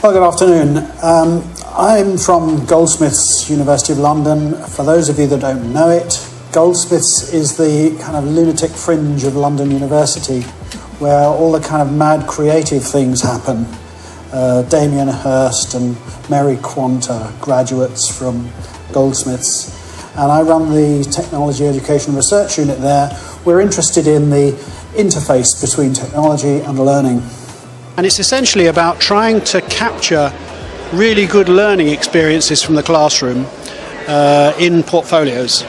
Well, good afternoon. I'm from Goldsmiths, University of London. For those of you that don't know it, Goldsmiths is the kind of lunatic fringe of London University, where all the kind of mad creative things happen. Damien Hirst and Mary Quanta, graduates from Goldsmiths. And I run the Technology Education Research Unit there. We're interested in the interface between technology and learning. And it's essentially about trying to capture really good learning experiences from the classroom in portfolios,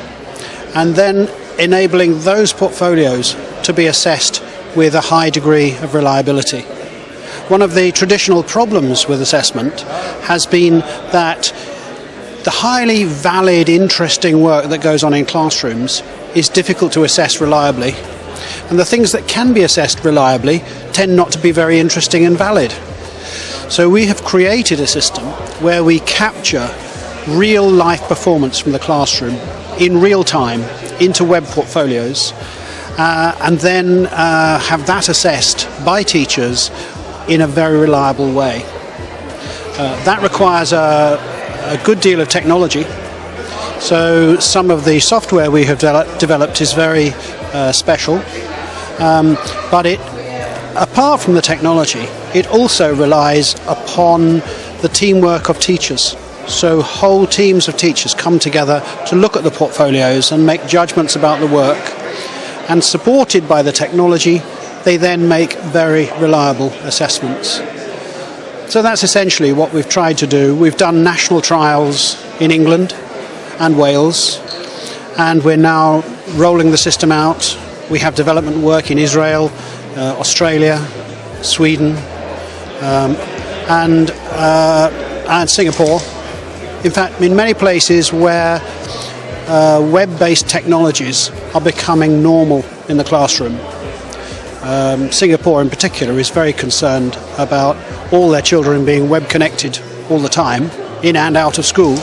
and then enabling those portfolios to be assessed with a high degree of reliability. One of the traditional problems with assessment has been that the highly valid, interesting work that goes on in classrooms is difficult to assess reliably. And the things that can be assessed reliably tend not to be very interesting and valid. So we have created a system where we capture real-life performance from the classroom in real time into web portfolios, and then have that assessed by teachers in a very reliable way. That requires a good deal of technology. So some of the software we have developed is very special, but apart from the technology, it also relies upon the teamwork of teachers. So whole teams of teachers come together to look at the portfolios and make judgments about the work, and supported by the technology, they then make very reliable assessments. So that's essentially what we've tried to do. We've done national trials in England and Wales, and we're now rolling the system out. We have development work in Israel, Australia, Sweden, and Singapore. In fact, in many places where web-based technologies are becoming normal in the classroom. Singapore in particular is very concerned about all their children being web connected all the time, in and out of school.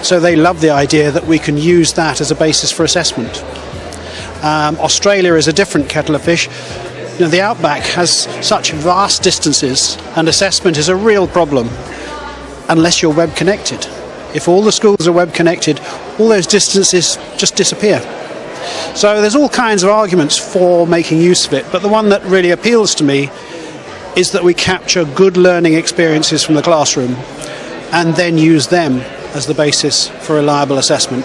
So they love the idea that we can use that as a basis for assessment. Australia is a different kettle of fish. You know, the outback has such vast distances, and assessment is a real problem unless you're web connected. If all the schools are web connected, all those distances just disappear. So there's all kinds of arguments for making use of it, but the one that really appeals to me is that we capture good learning experiences from the classroom and then use them as the basis for reliable assessment.